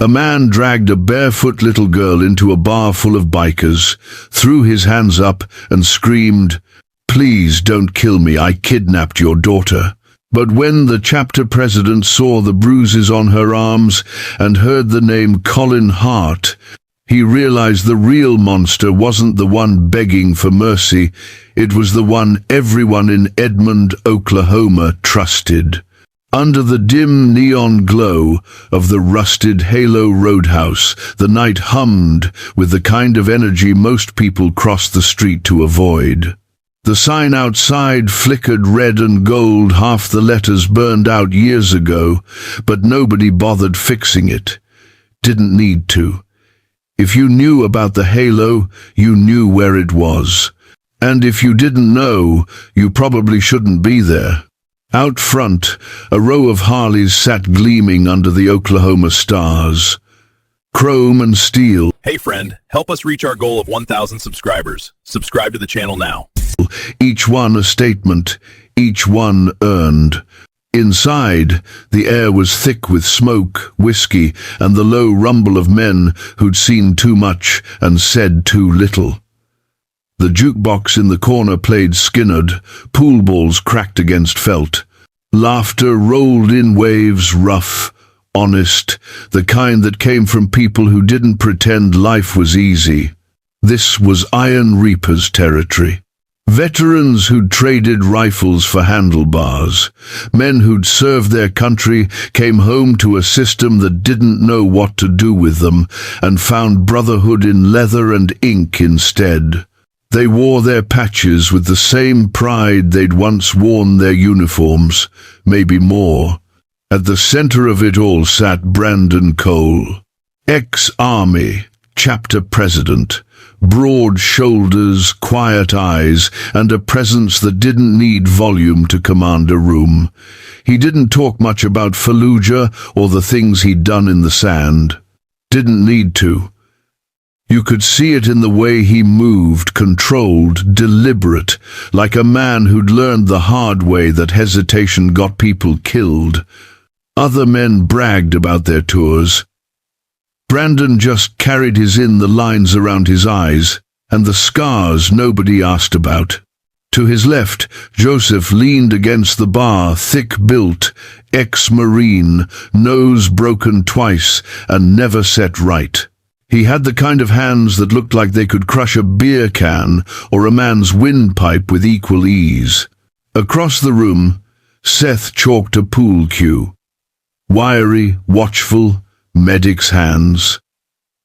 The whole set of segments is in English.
A man dragged a barefoot little girl into a bar full of bikers, threw his hands up and screamed, "Please don't kill me, I kidnapped your daughter." But when the chapter president saw the bruises on her arms and heard the name Colin Hart, he realized the real monster wasn't the one begging for mercy, it was the one everyone in Edmond, Oklahoma trusted. Under the dim neon glow of the rusted Halo Roadhouse, the night hummed with the kind of energy most people cross the street to avoid. The sign outside flickered red and gold, half the letters burned out years ago, but nobody bothered fixing it. Didn't need to. If you knew about the Halo, you knew where it was. And if you didn't know, you probably shouldn't be there. Out front, a row of Harleys sat gleaming under the Oklahoma stars. Chrome and steel. Hey friend, help us reach our goal of 1,000 subscribers. Subscribe to the channel now. Each one a statement, each one earned. Inside, the air was thick with smoke, whiskey, and the low rumble of men who'd seen too much and said too little. The jukebox in the corner played Skinnerd, pool balls cracked against felt. Laughter rolled in waves, rough, honest, the kind that came from people who didn't pretend life was easy. This was Iron Reaper's territory. Veterans who'd traded rifles for handlebars, men who'd served their country, came home to a system that didn't know what to do with them and found brotherhood in leather and ink instead. They wore their patches with the same pride they'd once worn their uniforms, maybe more. At the center of it all sat Brandon Cole, ex-Army, chapter president, broad shoulders, quiet eyes, and a presence that didn't need volume to command a room. He didn't talk much about Fallujah or the things he'd done in the sand. Didn't need to. You could see it in the way he moved, controlled, deliberate, like a man who'd learned the hard way that hesitation got people killed. Other men bragged about their tours. Brandon just carried the lines around his eyes, and the scars nobody asked about. To his left, Joseph leaned against the bar, thick-built, ex-Marine, nose broken twice and never set right. He had the kind of hands that looked like they could crush a beer can or a man's windpipe with equal ease. Across the room, Seth chalked a pool cue. Wiry, watchful, medic's hands.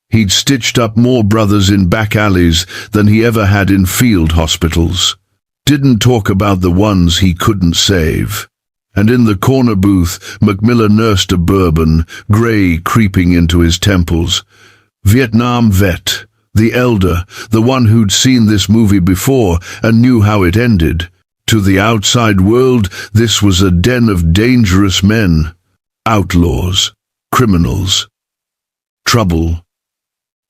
He'd stitched up more brothers in back alleys than he ever had in field hospitals. Didn't talk about the ones he couldn't save. And in the corner booth, Macmillan nursed a bourbon, grey creeping into his temples. Vietnam vet, the elder, the one who'd seen this movie before and knew how it ended. To the outside world, this was a den of dangerous men, outlaws, criminals, trouble,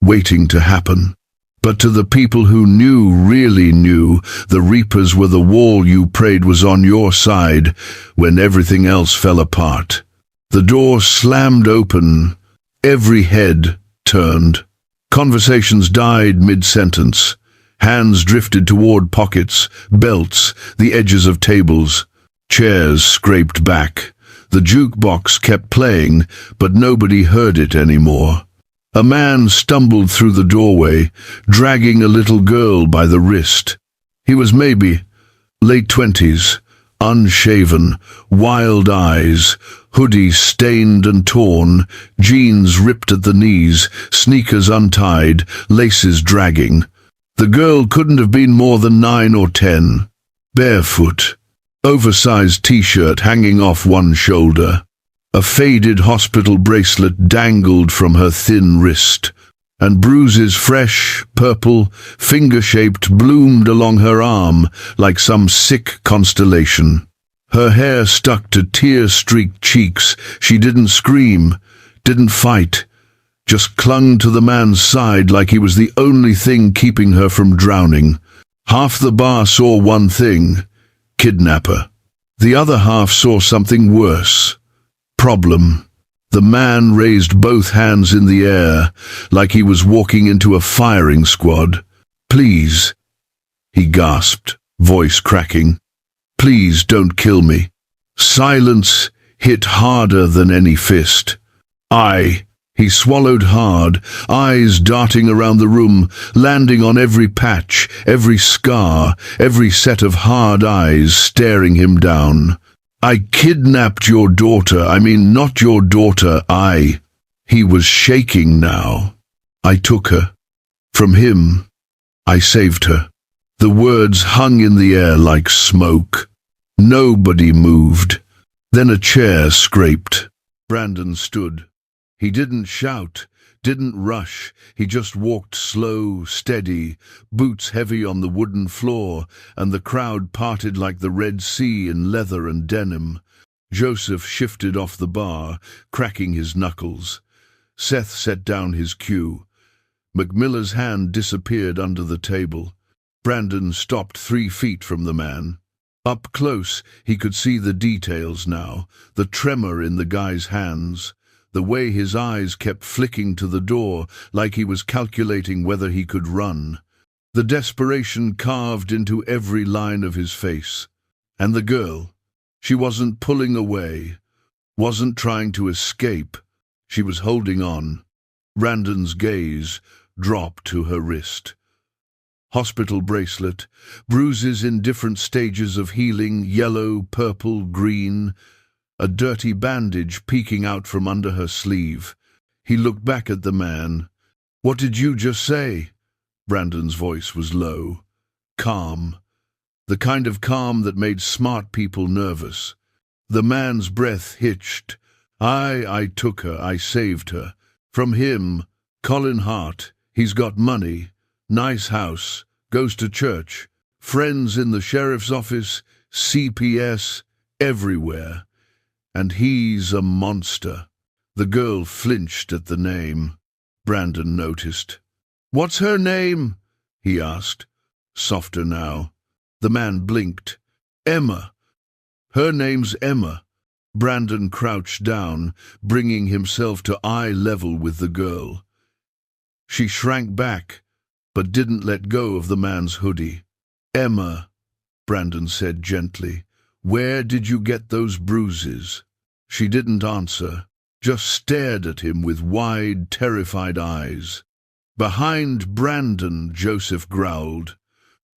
waiting to happen. But to the people who knew, really knew, the Reapers were the wall you prayed was on your side when everything else fell apart. The door slammed open, every head turned. Conversations died mid-sentence. Hands drifted toward pockets, belts, the edges of tables. Chairs scraped back. The jukebox kept playing, but nobody heard it anymore. A man stumbled through the doorway, dragging a little girl by the wrist. He was maybe late 20s, unshaven, wild eyes, hoodie stained and torn, jeans ripped at the knees, sneakers untied, laces dragging. The girl couldn't have been more than 9 or 10. Barefoot, oversized t-shirt hanging off one shoulder. A faded hospital bracelet dangled from her thin wrist, and bruises fresh, purple, finger-shaped bloomed along her arm like some sick constellation. Her hair stuck to tear-streaked cheeks. She didn't scream, didn't fight, just clung to the man's side like he was the only thing keeping her from drowning. Half the bar saw one thing: kidnapper. The other half saw something worse. Problem. The man raised both hands in the air, like he was walking into a firing squad. "Please," he gasped, voice cracking. "Please don't kill me." Silence hit harder than any fist. He swallowed hard, eyes darting around the room, landing on every patch, every scar, every set of hard eyes staring him down. "I kidnapped your daughter. I mean, not your daughter. He was shaking now. "I took her. From him. I saved her." The words hung in the air like smoke. Nobody moved. Then a chair scraped. Brandon stood. He didn't shout, didn't rush. He just walked slow, steady, boots heavy on the wooden floor, and the crowd parted like the Red Sea in leather and denim. Joseph shifted off the bar, cracking his knuckles. Seth set down his cue. McMiller's hand disappeared under the table. Brandon stopped 3 feet from the man. Up close, he could see the details now, the tremor in the guy's hands, the way his eyes kept flicking to the door like he was calculating whether he could run. The desperation carved into every line of his face. And the girl, she wasn't pulling away, wasn't trying to escape. She was holding on. Brandon's gaze dropped to her wrist. Hospital bracelet, bruises in different stages of healing, yellow, purple, green, a dirty bandage peeking out from under her sleeve. He looked back at the man. "What did you just say?" Brandon's voice was low, calm, the kind of calm that made smart people nervous. The man's breath hitched. I took her, I saved her. From him, Colin Hart. He's got money, nice house, goes to church, friends in the sheriff's office, CPS, everywhere. And he's a monster. The girl flinched at the name. Brandon noticed. "What's her name?" he asked, softer now. The man blinked. "Emma. Her name's Emma." Brandon crouched down, bringing himself to eye level with the girl. She shrank back, but didn't let go of the man's hoodie. "Emma," Brandon said gently, "where did you get those bruises?" She didn't answer, just stared at him with wide, terrified eyes. Behind Brandon, Joseph growled,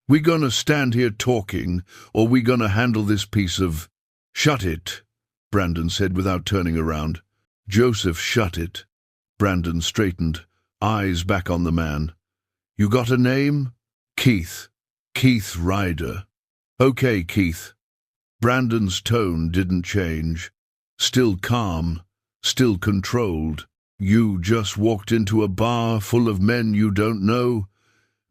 "We gonna stand here talking, or we gonna handle this piece of—" "Shut it," Brandon said without turning around. Joseph shut it. Brandon straightened, eyes back on the man. "You got a name?" "Keith. Keith Ryder." "Okay, Keith." Brandon's tone didn't change. Still calm, still controlled. "You just walked into a bar full of men you don't know,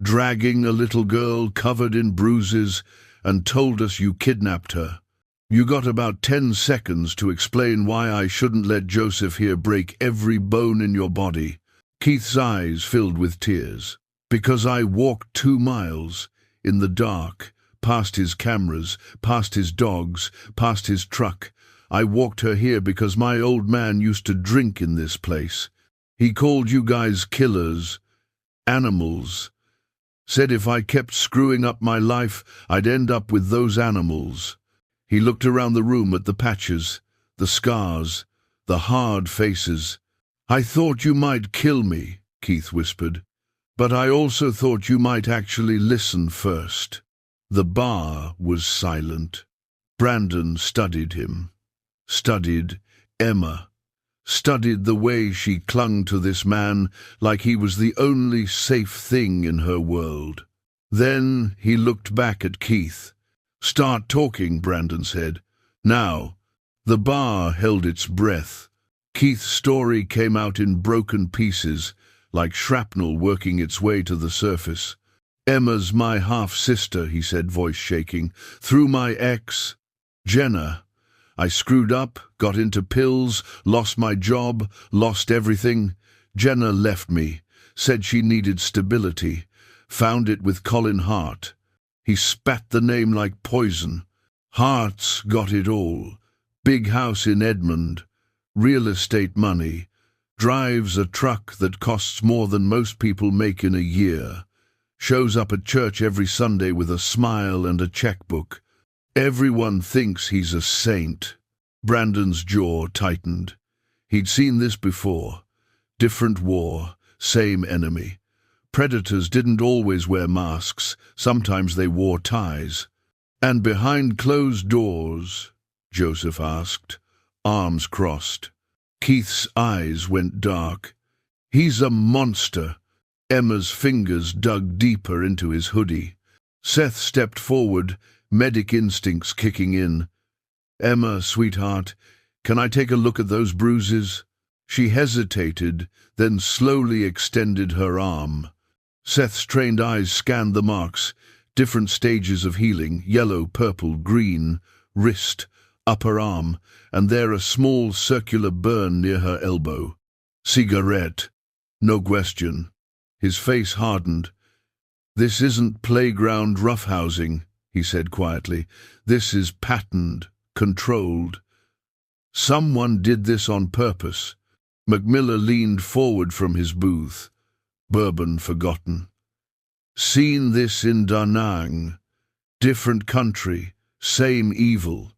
dragging a little girl covered in bruises, and told us you kidnapped her. You got about 10 seconds to explain why I shouldn't let Joseph here break every bone in your body." Keith's eyes filled with tears. "Because I walked 2 miles, in the dark, past his cameras, past his dogs, past his truck. I walked her here because my old man used to drink in this place. He called you guys killers, animals. Said if I kept screwing up my life, I'd end up with those animals." He looked around the room at the patches, the scars, the hard faces. "I thought you might kill me," Keith whispered. "But I also thought you might actually listen first." The bar was silent. Brandon studied him. Studied Emma. Studied the way she clung to this man like he was the only safe thing in her world. Then he looked back at Keith. "Start talking," Brandon said. "Now." The bar held its breath. Keith's story came out in broken pieces, like shrapnel working its way to the surface. "Emma's my half-sister," he said, voice shaking. "Through my ex, Jenna. I screwed up, got into pills, lost my job, lost everything. Jenna left me, said she needed stability. Found it with Colin Hart. He spat the name like poison. Hart's got it all. Big house in Edmond. Real estate money. Drives a truck that costs more than most people make in a year. Shows up at church every Sunday with a smile and a checkbook. Everyone thinks he's a saint. Brandon's jaw tightened. He'd seen this before. Different war, same enemy. Predators didn't always wear masks. Sometimes they wore ties. And behind closed doors, Joseph asked, arms crossed. Keith's eyes went dark. He's a monster. Emma's fingers dug deeper into his hoodie. Seth stepped forward, medic instincts kicking in. Emma, sweetheart, can I take a look at those bruises? She hesitated, then slowly extended her arm. Seth's trained eyes scanned the marks, different stages of healing, yellow, purple, green, wrist, upper arm, and there a small circular burn near her elbow. Cigarette. No question. His face hardened. This isn't playground roughhousing, he said quietly. This is patterned, controlled. Someone did this on purpose. McMillan leaned forward from his booth. Bourbon forgotten. Seen this in Da Nang. Different country, same evil.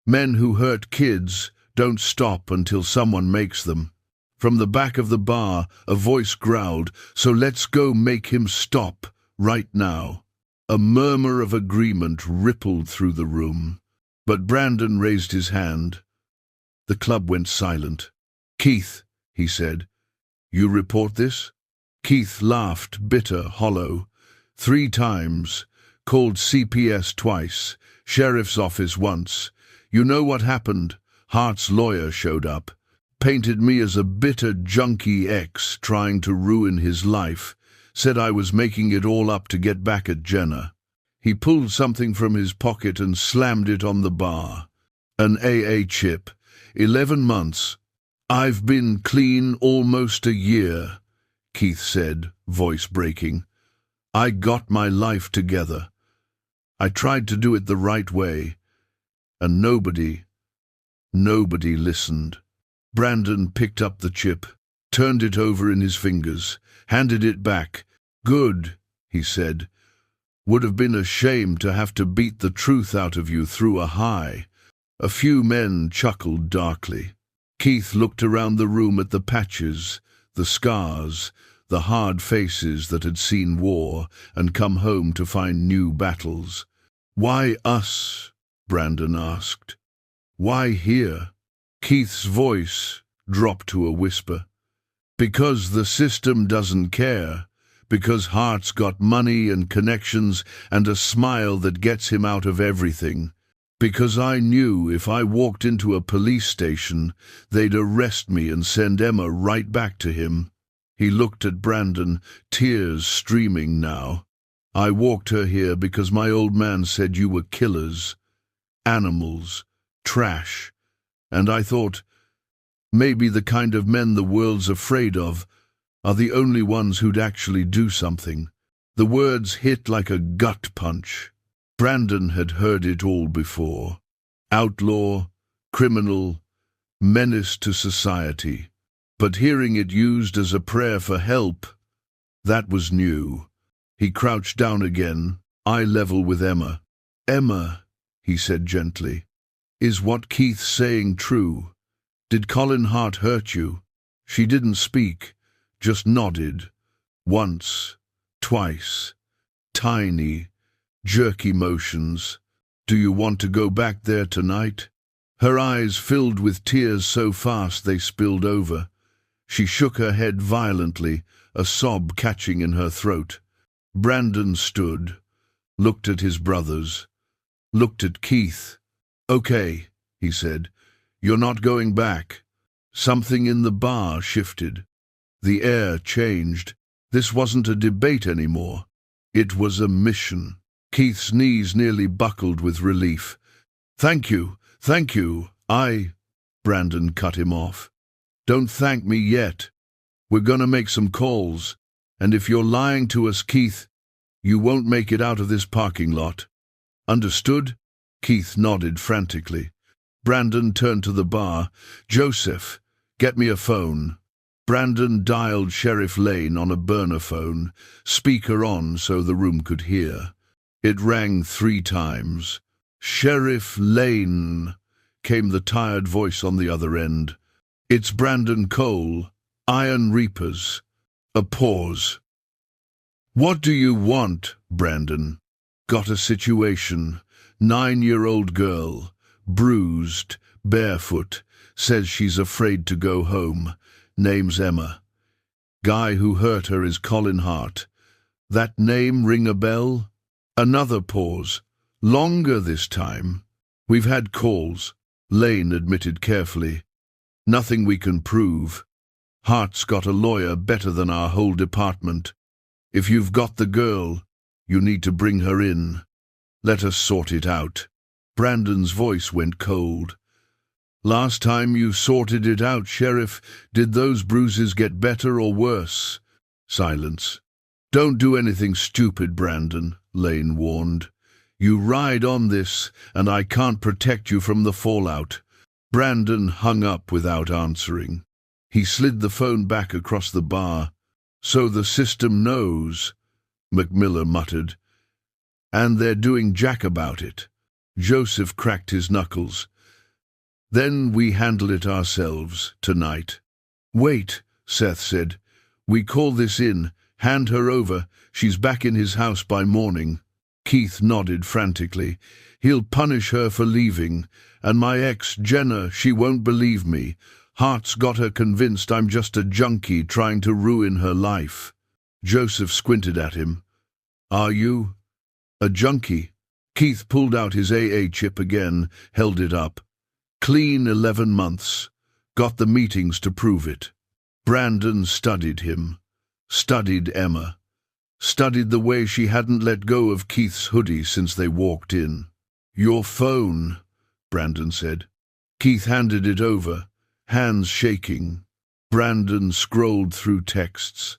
Men who hurt kids don't stop until someone makes them. From the back of the bar, a voice growled, "So let's go make him stop, right now." A murmur of agreement rippled through the room. But Brandon raised his hand. The club went silent. "Keith," he said, "you report this?" Keith laughed, bitter, hollow. 3 times. Called CPS twice. Sheriff's office once. You know what happened? Hart's lawyer showed up. Painted me as a bitter junkie ex trying to ruin his life. Said I was making it all up to get back at Jenna. He pulled something from his pocket and slammed it on the bar. An AA chip. 11 months. I've been clean almost a year, Keith said, voice breaking. I got my life together. I tried to do it the right way. And nobody listened. Brandon picked up the chip, turned it over in his fingers, handed it back. Good, he said. Would have been a shame to have to beat the truth out of you through a high. A few men chuckled darkly. Keith looked around the room at the patches, the scars, the hard faces that had seen war and come home to find new battles. Why us? Brandon asked. Why here? Keith's voice dropped to a whisper. Because the system doesn't care. Because Hart's got money and connections and a smile that gets him out of everything. Because I knew if I walked into a police station, they'd arrest me and send Emma right back to him. He looked at Brandon, tears streaming now. I walked her here because my old man said you were killers. Animals. Trash. And I thought, maybe the kind of men the world's afraid of are the only ones who'd actually do something. The words hit like a gut punch. Brandon had heard it all before. Outlaw, criminal, menace to society. But hearing it used as a prayer for help, that was new. He crouched down again, eye level with Emma. Emma, he said gently, is what Keith's saying true? Did Colin Hart hurt you? She didn't speak, just nodded. Once, twice, tiny, jerky motions. Do you want to go back there tonight? Her eyes filled with tears so fast they spilled over. She shook her head violently, a sob catching in her throat. Brandon stood, looked at his brothers, looked at Keith. Okay, he said, you're not going back. Something in the bar shifted. The air changed. This wasn't a debate anymore. It was a mission. Keith's knees nearly buckled with relief. Thank you, Brandon cut him off. Don't thank me yet. We're gonna make some calls, and if you're lying to us, Keith, you won't make it out of this parking lot. Understood? Keith nodded frantically. Brandon turned to the bar. "Joseph, get me a phone." Brandon dialed Sheriff Lane on a burner phone, speaker on so the room could hear. It rang 3 times. "Sheriff Lane," came the tired voice on the other end. "It's Brandon Cole, Iron Reapers." A pause. "What do you want, Brandon?" "Got a situation. 9-year-old girl, bruised, barefoot, says she's afraid to go home. Name's Emma. Guy who hurt her is Colin Hart. That name ring a bell?" Another pause. "Longer this time." "We've had calls," Lane admitted carefully. "Nothing we can prove. Hart's got a lawyer better than our whole department. If you've got the girl, you need to bring her in. Let us sort it out." Brandon's voice went cold. "Last time you sorted it out, Sheriff, did those bruises get better or worse?" Silence. "Don't do anything stupid, Brandon," Lane warned. "You ride on this, and I can't protect you from the fallout." Brandon hung up without answering. He slid the phone back across the bar. "So the system knows," McMillan muttered. "And they're doing jack about it." Joseph cracked his knuckles. "Then we handle it ourselves, tonight." "Wait," Seth said. "We call this in. Hand her over. She's back in his house by morning." Keith nodded frantically. "He'll punish her for leaving. And my ex, Jenna, she won't believe me. Hart's got her convinced I'm just a junkie trying to ruin her life." Joseph squinted at him. "Are you? A junkie?" Keith pulled out his AA chip again, held it up. "Clean 11 months. Got the meetings to prove it." Brandon studied him. Studied Emma. Studied the way she hadn't let go of Keith's hoodie since they walked in. "Your phone," Brandon said. Keith handed it over, hands shaking. Brandon scrolled through texts.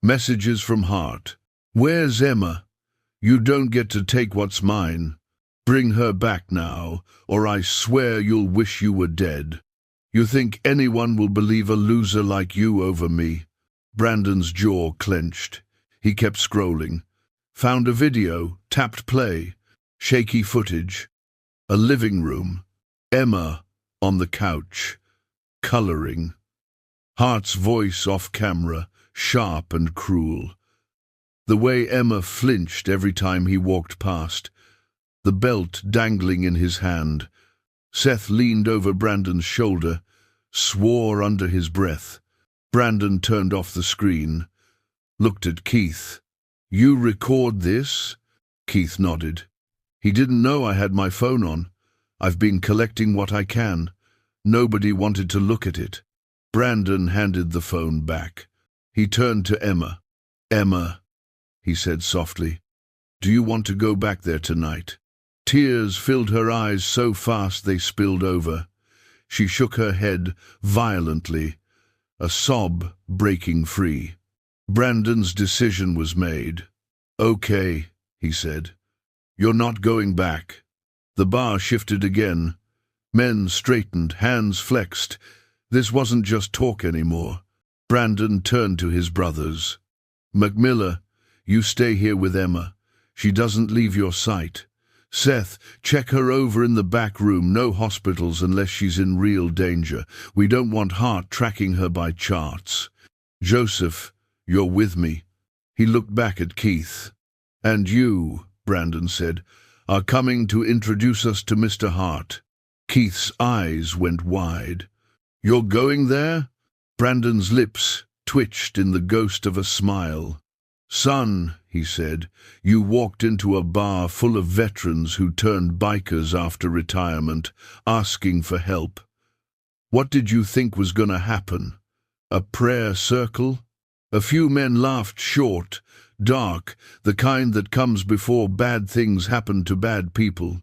Messages from Hart. "Where's Emma? You don't get to take what's mine. Bring her back now, or I swear you'll wish you were dead. You think anyone will believe a loser like you over me?" Brandon's jaw clenched. He kept scrolling. Found a video, tapped play. Shaky footage. A living room. Emma on the couch. Coloring. Hart's voice off camera, sharp and cruel. The way Emma flinched every time he walked past. The belt dangling in his hand. Seth leaned over Brandon's shoulder, swore under his breath. Brandon turned off the screen, looked at Keith. "You record this?" Keith nodded. "He didn't know I had my phone on. I've been collecting what I can. Nobody wanted to look at it." Brandon handed the phone back. He turned to Emma. "Emma," he said softly, "do you want to go back there tonight?" Tears filled her eyes so fast they spilled over. She shook her head violently, a sob breaking free. Brandon's decision was made. "Okay," he said. "You're not going back." The bar shifted again. Men straightened, hands flexed. This wasn't just talk anymore. Brandon turned to his brothers. "McMillan, you stay here with Emma. She doesn't leave your sight. Seth, check her over in the back room. No hospitals unless she's in real danger. We don't want Hart tracking her by charts. Joseph, you're with me." He looked back at Keith. "And you," Brandon said, "are coming to introduce us to Mr. Hart." Keith's eyes went wide. "You're going there?" Brandon's lips twitched in the ghost of a smile. "Son," he said, "you walked into a bar full of veterans who turned bikers after retirement, asking for help. What did you think was going to happen? A prayer circle?" A few men laughed short, dark, the kind that comes before bad things happen to bad people.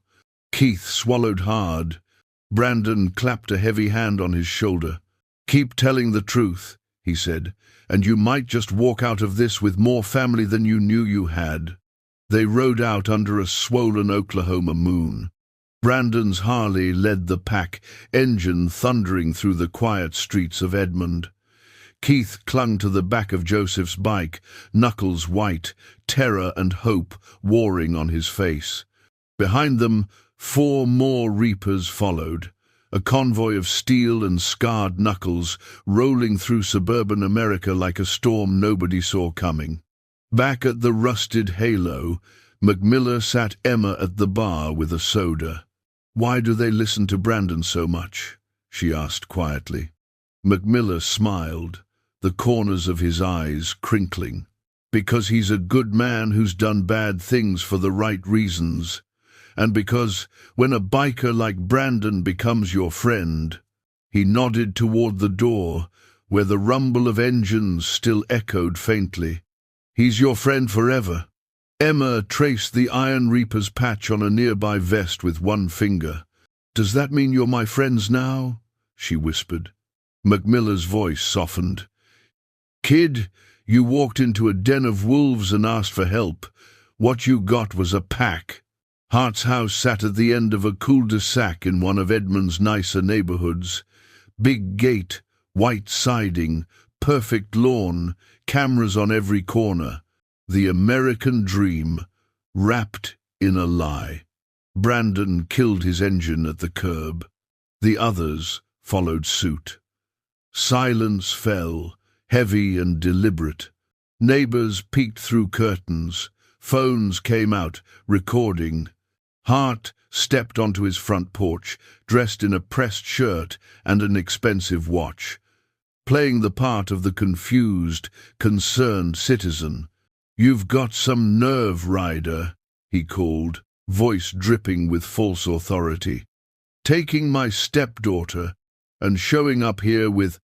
Keith swallowed hard. Brandon clapped a heavy hand on his shoulder. "Keep telling the truth," he said, "and you might just walk out of this with more family than you knew you had." They rode out under a swollen Oklahoma moon. Brandon's Harley led the pack, engine thundering through the quiet streets of Edmond. Keith clung to the back of Joseph's bike, knuckles white, terror and hope warring on his face. Behind them, 4 more Reapers followed, a convoy of steel and scarred knuckles rolling through suburban America like a storm nobody saw coming. Back at the rusted Halo, McMillan sat Emma at the bar with a soda. "Why do they listen to Brandon so much?" she asked quietly. McMillan smiled, the corners of his eyes crinkling. "Because he's a good man who's done bad things for the right reasons. And because when a biker like Brandon becomes your friend—" He nodded toward the door, where the rumble of engines still echoed faintly. "He's your friend forever." Emma traced the Iron Reaper's patch on a nearby vest with one finger. "Does that mean you're my friends now?" she whispered. McMillan's voice softened. "Kid, you walked into a den of wolves and asked for help. What you got was a pack." Hart's house sat at the end of a cul-de-sac in one of Edmond's nicer neighborhoods. Big gate, white siding, perfect lawn, cameras on every corner. The American dream, wrapped in a lie. Brandon killed his engine at the curb. The others followed suit. Silence fell, heavy and deliberate. Neighbors peeked through curtains. Phones came out, recording. Hart stepped onto his front porch, dressed in a pressed shirt and an expensive watch, playing the part of the confused, concerned citizen. "You've got some nerve, Ryder," he called, voice dripping with false authority. "Taking my stepdaughter and showing up here with—"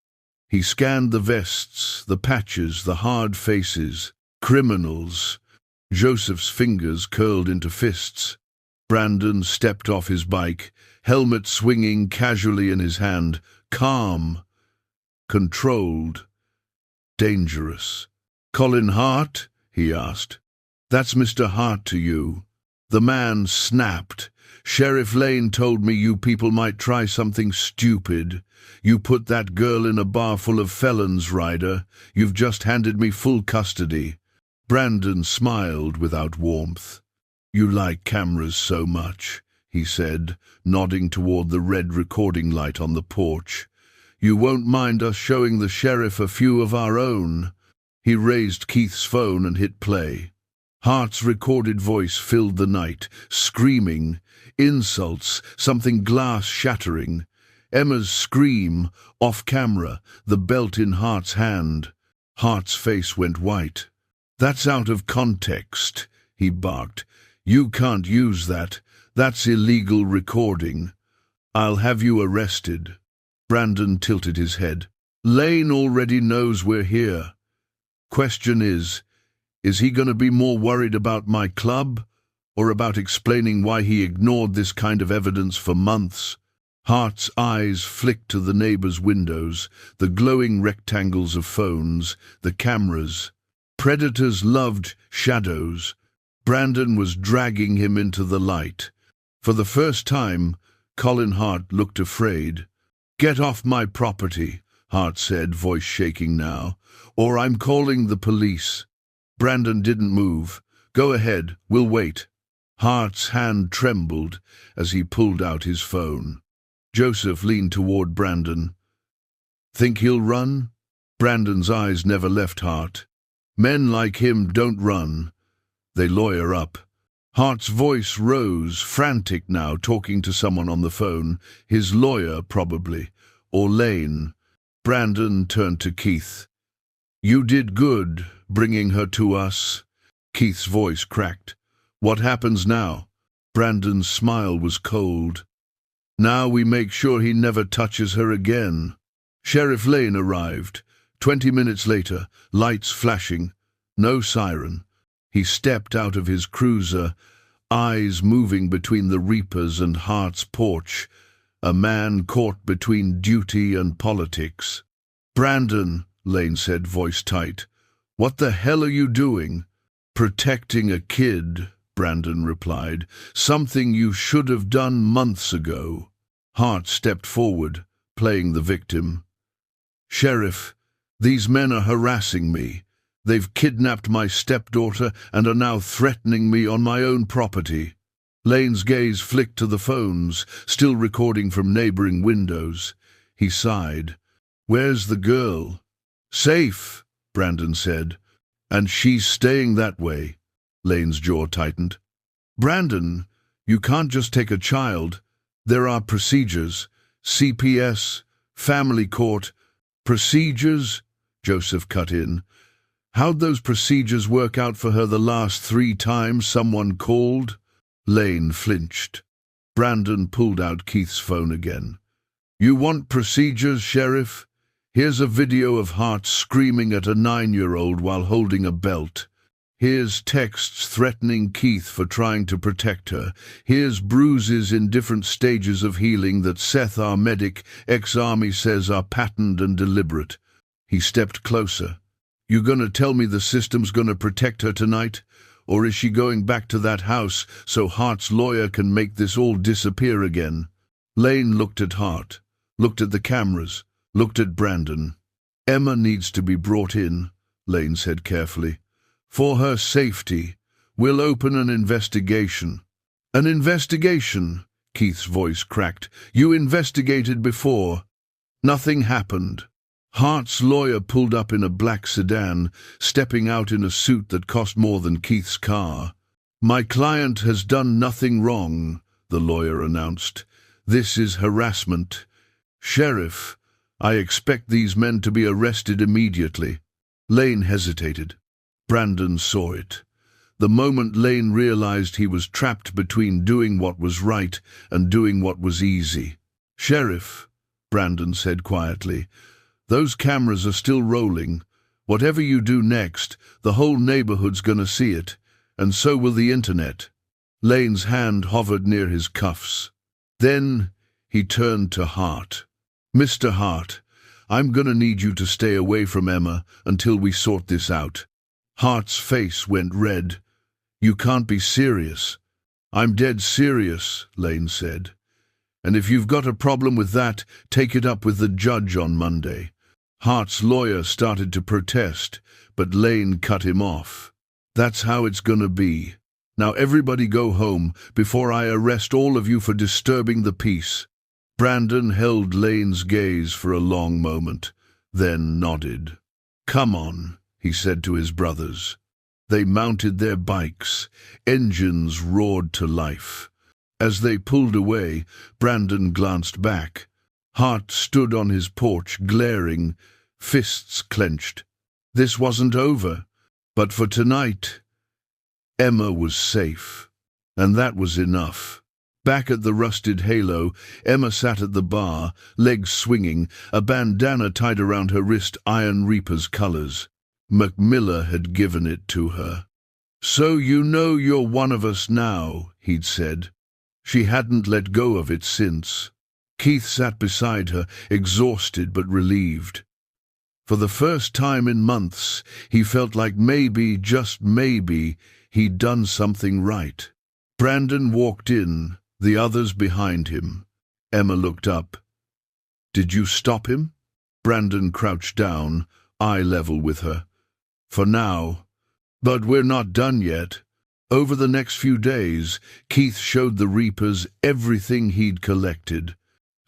He scanned the vests, the patches, the hard faces. Criminals. Joseph's fingers curled into fists. Brandon stepped off his bike, helmet swinging casually in his hand, calm, controlled, dangerous. "Colin Hart?" he asked. "That's Mr. Hart to you." The man snapped. "Sheriff Lane told me you people might try something stupid. You put that girl in a bar full of felons, Ryder. You've just handed me full custody." Brandon smiled without warmth. "You like cameras so much," he said, nodding toward the red recording light on the porch. "You won't mind us showing the sheriff a few of our own?" He raised Keith's phone and hit play. Hart's recorded voice filled the night, screaming, insults, something glass-shattering. Emma's scream, off-camera, the belt in Hart's hand. Hart's face went white. "That's out of context," he barked. "You can't use that. That's illegal recording. I'll have you arrested." Brandon tilted his head. "Lane already knows we're here. Question is he going to be more worried about my club or about explaining why he ignored this kind of evidence for months?" Hart's eyes flicked to the neighbors' windows, the glowing rectangles of phones, the cameras. Predators loved shadows. Brandon was dragging him into the light. For the first time, Colin Hart looked afraid. "Get off my property," Hart said, voice shaking now, "or I'm calling the police." Brandon didn't move. "Go ahead, we'll wait." Hart's hand trembled as he pulled out his phone. Joseph leaned toward Brandon. "Think he'll run?" Brandon's eyes never left Hart. "Men like him don't run. They lawyer up." Hart's voice rose, frantic now, talking to someone on the phone. His lawyer, probably. Or Lane. Brandon turned to Keith. "You did good, bringing her to us." Keith's voice cracked. "What happens now?" Brandon's smile was cold. "Now we make sure he never touches her again." Sheriff Lane arrived. 20 minutes later, lights flashing. No siren. He stepped out of his cruiser, eyes moving between the Reapers and Hart's porch, a man caught between duty and politics. "Brandon," Lane said, voice tight, "what the hell are you doing?" "Protecting a kid," Brandon replied. "Something you should have done months ago." Hart stepped forward, playing the victim. "Sheriff, these men are harassing me. They've kidnapped my stepdaughter and are now threatening me on my own property." Lane's gaze flicked to the phones, still recording from neighboring windows. He sighed. "Where's the girl?" "Safe," Brandon said. "And she's staying that way." Lane's jaw tightened. "Brandon, you can't just take a child. There are procedures. CPS, family court." "Procedures?" Joseph cut in. "How'd those procedures work out for her the last 3 times someone called?" Lane flinched. Brandon pulled out Keith's phone again. "You want procedures, Sheriff? Here's a video of Hart screaming at a 9-year-old while holding a belt. Here's texts threatening Keith for trying to protect her. Here's bruises in different stages of healing that Seth, our medic, ex-army, says are patterned and deliberate." He stepped closer. "You gonna tell me the system's gonna protect her tonight? Or is she going back to that house so Hart's lawyer can make this all disappear again?" Lane looked at Hart, looked at the cameras, looked at Brandon. "Emma needs to be brought in," Lane said carefully. "For her safety, we'll open an investigation." "An investigation?" Keith's voice cracked. "You investigated before." "Nothing happened." Hart's lawyer pulled up in a black sedan, stepping out in a suit that cost more than Keith's car. "My client has done nothing wrong," the lawyer announced. "This is harassment. Sheriff, I expect these men to be arrested immediately." Lane hesitated. Brandon saw it. The moment Lane realized he was trapped between doing what was right and doing what was easy. "Sheriff," Brandon said quietly, "those cameras are still rolling. Whatever you do next, the whole neighborhood's gonna see it, and so will the internet." Lane's hand hovered near his cuffs. Then he turned to Hart. "Mr. Hart, I'm gonna need you to stay away from Emma until we sort this out." Hart's face went red. "You can't be serious." "I'm dead serious," Lane said. "And if you've got a problem with that, take it up with the judge on Monday." Hart's lawyer started to protest, but Lane cut him off. "That's how it's gonna be. Now everybody go home before I arrest all of you for disturbing the peace." Brandon held Lane's gaze for a long moment, then nodded. "Come on," he said to his brothers. They mounted their bikes. Engines roared to life. As they pulled away, Brandon glanced back. Hart stood on his porch, glaring, fists clenched. This wasn't over, but for tonight, Emma was safe, and that was enough. Back at the rusted Halo, Emma sat at the bar, legs swinging, a bandana tied around her wrist, Iron Reaper's colors. Macmillan had given it to her. "So you know you're one of us now," he'd said. She hadn't let go of it since. Keith sat beside her, exhausted but relieved. For the first time in months, he felt like maybe, just maybe, he'd done something right. Brandon walked in, the others behind him. Emma looked up. "Did you stop him?" Brandon crouched down, eye level with her. "For now. But we're not done yet." Over the next few days, Keith showed the Reapers everything he'd collected.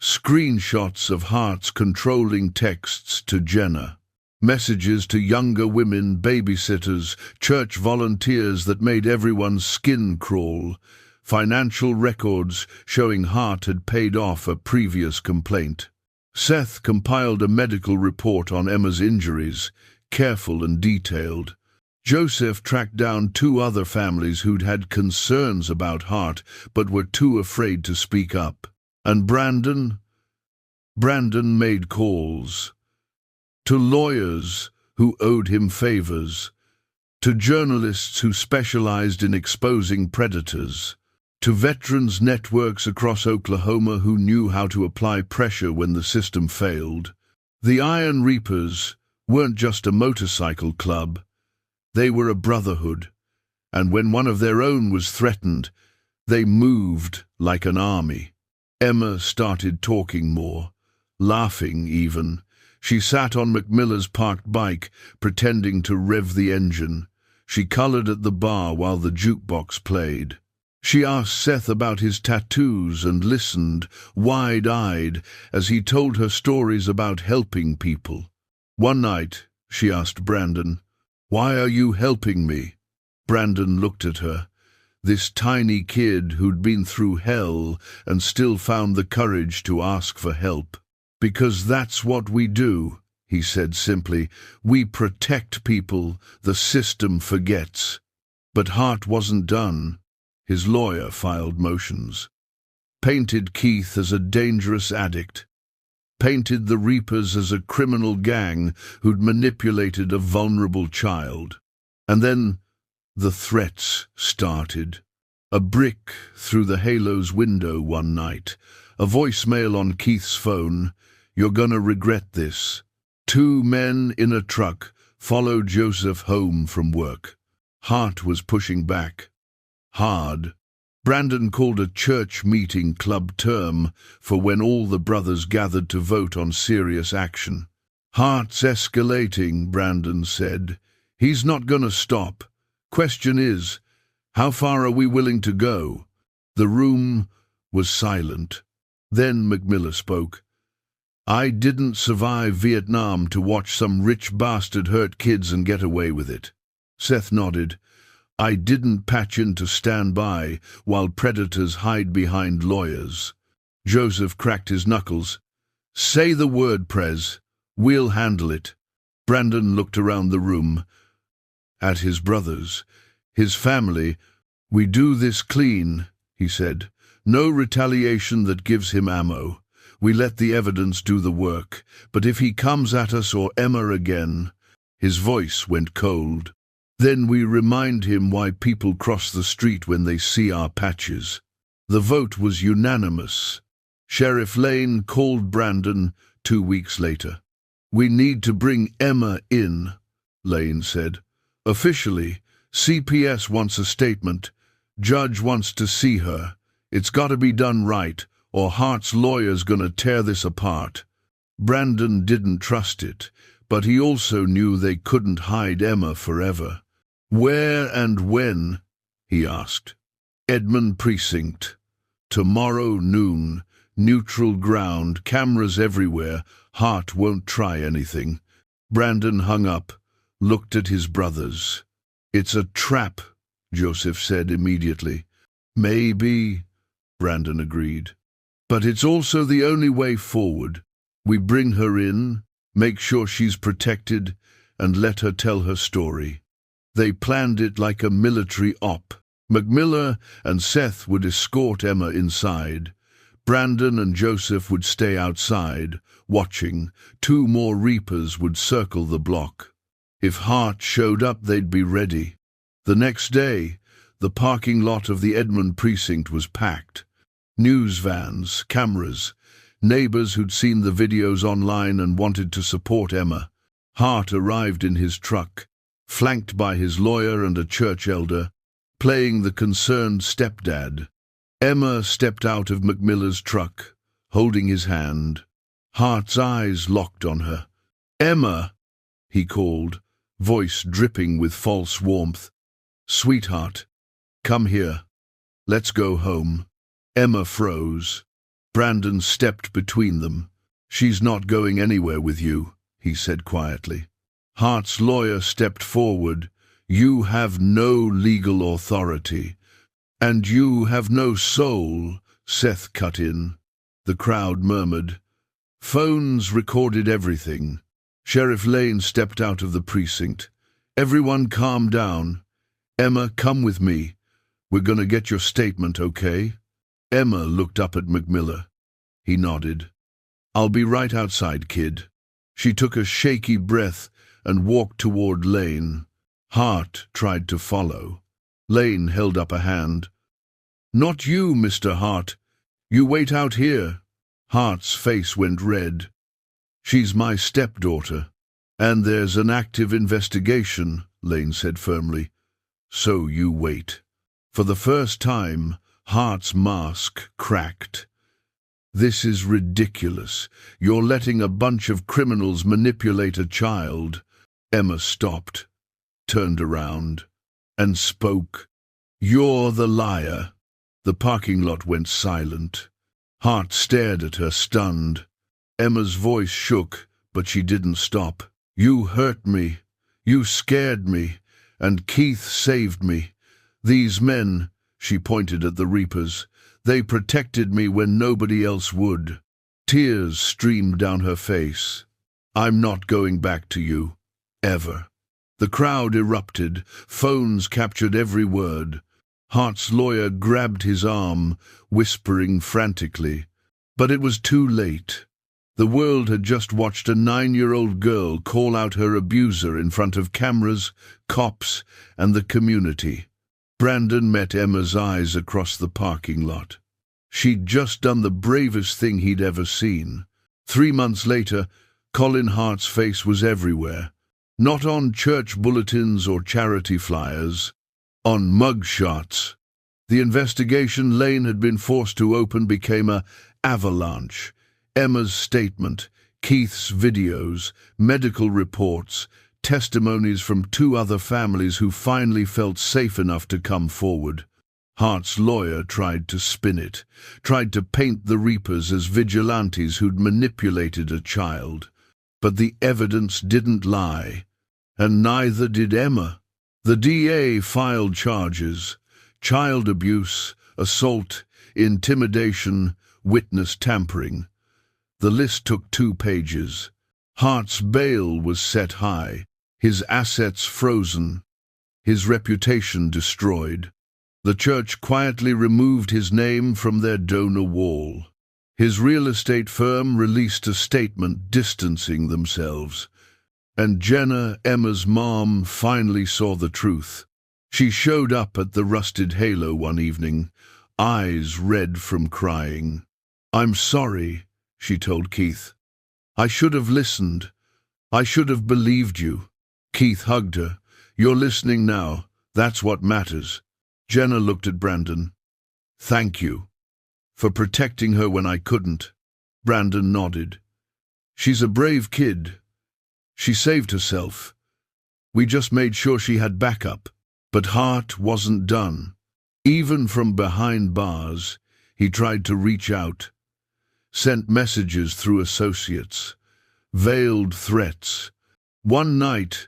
Screenshots of Hart's controlling texts to Jenna. Messages to younger women, babysitters, church volunteers that made everyone's skin crawl. Financial records showing Hart had paid off a previous complaint. Seth compiled a medical report on Emma's injuries, careful and detailed. Joseph tracked down 2 other families who'd had concerns about Hart but were too afraid to speak up. And Brandon made calls. To lawyers who owed him favors. To journalists who specialized in exposing predators. To veterans networks across Oklahoma who knew how to apply pressure when the system failed. The Iron Reapers weren't just a motorcycle club. They were a brotherhood. and when one of their own was threatened, they moved like an army. Emma started talking more, laughing even. She sat on Macmilla's parked bike, pretending to rev the engine. She colored at the bar while the jukebox played. She asked Seth about his tattoos and listened, wide-eyed, as he told her stories about helping people. One night, she asked Brandon, "Why are you helping me?" Brandon looked at her. This tiny kid who'd been through hell and still found the courage to ask for help. "Because that's what we do," he said simply. "We protect people the system forgets." But Hart wasn't done. His lawyer filed motions. Painted Keith as a dangerous addict. Painted the Reapers as a criminal gang who'd manipulated a vulnerable child. And then the threats started. A brick through the Halo's window one night. A voicemail on Keith's phone. "You're gonna regret this." 2 men in a truck followed Joseph home from work. Hart was pushing back. Hard. Brandon called a church meeting club term for when all the brothers gathered to vote on serious action. "Hart's escalating," Brandon said. "He's not gonna stop. Question is, how far are we willing to go?" The room was silent. Then Macmilla spoke. "I didn't survive Vietnam to watch some rich bastard hurt kids and get away with it." Seth nodded. "I didn't patch in to stand by while predators hide behind lawyers." Joseph cracked his knuckles. "Say the word, Prez. We'll handle it." Brandon looked around the room. At his brothers, his family. "We do this clean," he said. "No retaliation that gives him ammo. We let the evidence do the work. But if he comes at us or Emma again..." His voice went cold. "Then we remind him why people cross the street when they see our patches." The vote was unanimous. Sheriff Lane called Brandon 2 weeks later. "We need to bring Emma in," Lane said. "Officially, CPS wants a statement. Judge wants to see her. It's got to be done right, or Hart's lawyer's gonna tear this apart." Brandon didn't trust it, but he also knew they couldn't hide Emma forever. "Where and when?" he asked. "Edmond Precinct. Tomorrow noon. Neutral ground, cameras everywhere. Hart won't try anything." Brandon hung up, looked at his brothers. "It's a trap," Joseph said immediately. "Maybe," Brandon agreed. "But it's also the only way forward. We bring her in, make sure she's protected, and let her tell her story." They planned it like a military op. Macmilla and Seth would escort Emma inside. Brandon and Joseph would stay outside, watching. 2 more Reapers would circle the block. If Hart showed up, they'd be ready. The next day, the parking lot of the Edmond precinct was packed. News vans, cameras, neighbors who'd seen the videos online and wanted to support Emma. Hart arrived in his truck, flanked by his lawyer and a church elder, playing the concerned stepdad. Emma stepped out of Macmilla's truck, holding his hand. Hart's eyes locked on her. "Emma," he called, voice dripping with false warmth. "Sweetheart, come here. Let's go home." Emma froze. Brandon stepped between them. "She's not going anywhere with you," he said quietly. Hart's lawyer stepped forward. "You have no legal authority. And you have no soul," Seth cut in. The crowd murmured. Phones recorded everything. Sheriff Lane stepped out of the precinct. "Everyone calm down. Emma, come with me. We're gonna get your statement, okay?" Emma looked up at Macmilla. He nodded. "I'll be right outside, kid." She took a shaky breath and walked toward Lane. Hart tried to follow. Lane held up a hand. "Not you, Mr. Hart. You wait out here." Hart's face went red. "She's my stepdaughter. And there's an active investigation," Lane said firmly. So you wait. For the first time, Hart's mask cracked. This is ridiculous. You're letting a bunch of criminals manipulate a child. Emma stopped, turned around, and spoke. You're the liar. The parking lot went silent. Hart stared at her, stunned. Emma's voice shook, but she didn't stop. You hurt me. You scared me. And Keith saved me. These men, she pointed at the reapers, they protected me when nobody else would. Tears streamed down her face. I'm not going back to you. Ever. The crowd erupted. Phones captured every word. Hart's lawyer grabbed his arm, whispering frantically. But it was too late. The world had just watched a 9-year-old girl call out her abuser in front of cameras, cops, and the community. Brandon met Emma's eyes across the parking lot. She'd just done the bravest thing he'd ever seen. 3 months later, Colin Hart's face was everywhere. Not on church bulletins or charity flyers. On mugshots. The investigation Lane had been forced to open became a avalanche. Emma's statement, Keith's videos, medical reports, testimonies from 2 other families who finally felt safe enough to come forward. Hart's lawyer tried to spin it, tried to paint the Reapers as vigilantes who'd manipulated a child. But the evidence didn't lie, and neither did Emma. The DA filed charges: child abuse, assault, intimidation, witness tampering. The list took 2 pages. Hart's bail was set high, his assets frozen, his reputation destroyed. The church quietly removed his name from their donor wall. His real estate firm released a statement distancing themselves. And Jenna, Emma's mom, finally saw the truth. She showed up at the Rusted Halo one evening, eyes red from crying. I'm sorry, she told Keith. I should have listened. I should have believed you. Keith hugged her. You're listening now. That's what matters. Jenna looked at Brandon. Thank you. For protecting her when I couldn't. Brandon nodded. She's a brave kid. She saved herself. We just made sure she had backup. But Hart wasn't done. Even from behind bars, he tried to reach out. Sent messages through associates. Veiled threats. One night,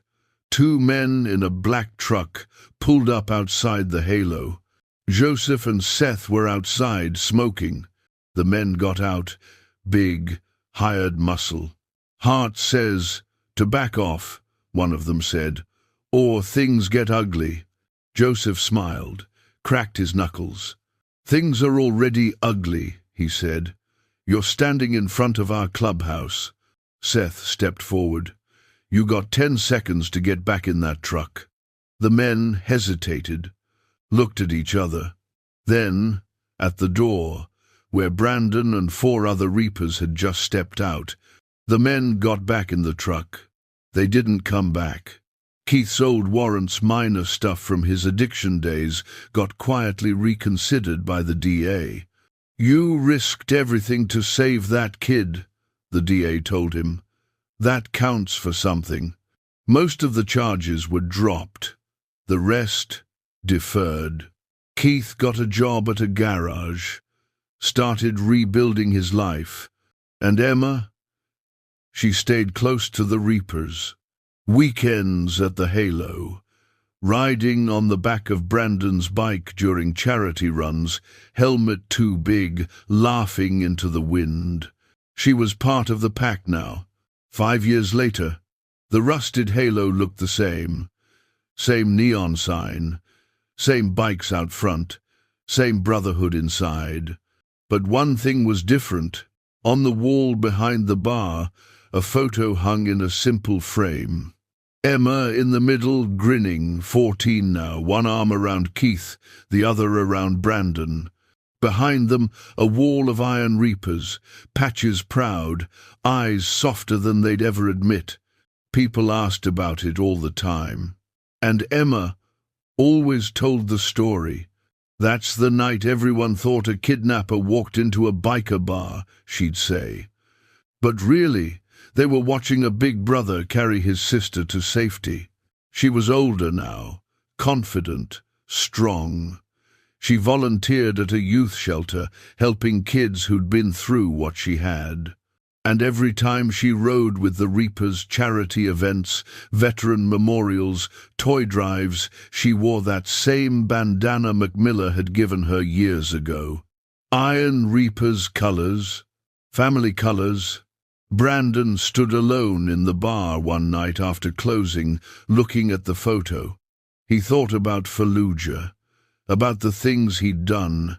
2 men in a black truck pulled up outside the Halo. Joseph and Seth were outside, smoking. The men got out, big, hired muscle. Hart says, to back off, one of them said, or things get ugly. Joseph smiled, cracked his knuckles. Things are already ugly, he said. You're standing in front of our clubhouse. Seth stepped forward. You got 10 seconds to get back in that truck. The men hesitated, looked at each other. Then, at the door, where Brandon and 4 other Reapers had just stepped out, the men got back in the truck. They didn't come back. Keith's old warrants, minor stuff from his addiction days, got quietly reconsidered by the DA. You risked everything to save that kid, the DA told him. That counts for something. Most of the charges were dropped. The rest, deferred. Keith got a job at a garage, started rebuilding his life. And Emma? She stayed close to the Reapers. Weekends at the Halo, riding on the back of Brandon's bike during charity runs, helmet too big, laughing into the wind. She was part of the pack now. 5 years later, the Rusted Halo looked the same. Same neon sign, same bikes out front, same Brotherhood inside. But one thing was different. On the wall behind the bar, a photo hung in a simple frame. Emma in the middle, grinning, 14 now, one arm around Keith, the other around Brandon. Behind them, a wall of iron Reapers, patches proud, eyes softer than they'd ever admit. People asked about it all the time. And Emma, always told the story. That's the night everyone thought a kidnapper walked into a biker bar, she'd say. But really, they were watching a big brother carry his sister to safety. She was older now, confident, strong. She volunteered at a youth shelter, helping kids who'd been through what she had. And every time she rode with the Reapers, charity events, veteran memorials, toy drives, she wore that same bandana Macmillan had given her years ago. Iron Reapers colors, family colors. Brandon stood alone in the bar one night after closing, looking at the photo. He thought about Fallujah, about the things he'd done,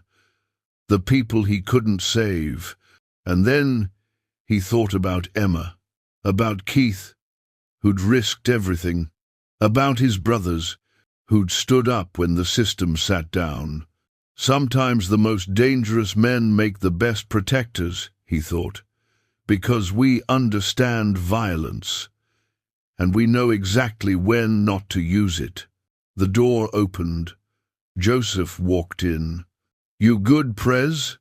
the people he couldn't save, and then he thought about Emma, about Keith, who'd risked everything, about his brothers, who'd stood up when the system sat down. Sometimes the most dangerous men make the best protectors, he thought, because we understand violence, and we know exactly when not to use it. The door opened. Joseph walked in. "You good, Prez?"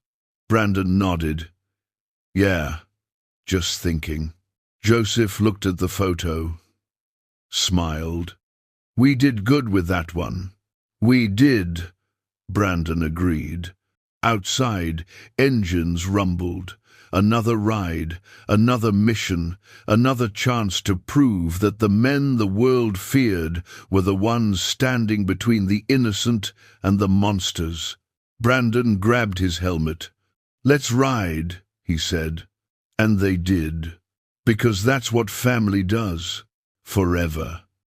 Brandon nodded. "Yeah, just thinking." Joseph looked at the photo, smiled. "We did good with that one." "We did," Brandon agreed. Outside, engines rumbled. Another ride, another mission, another chance to prove that the men the world feared were the ones standing between the innocent and the monsters. Brandon grabbed his helmet. "Let's ride," he said. And they did. Because that's what family does. Forever.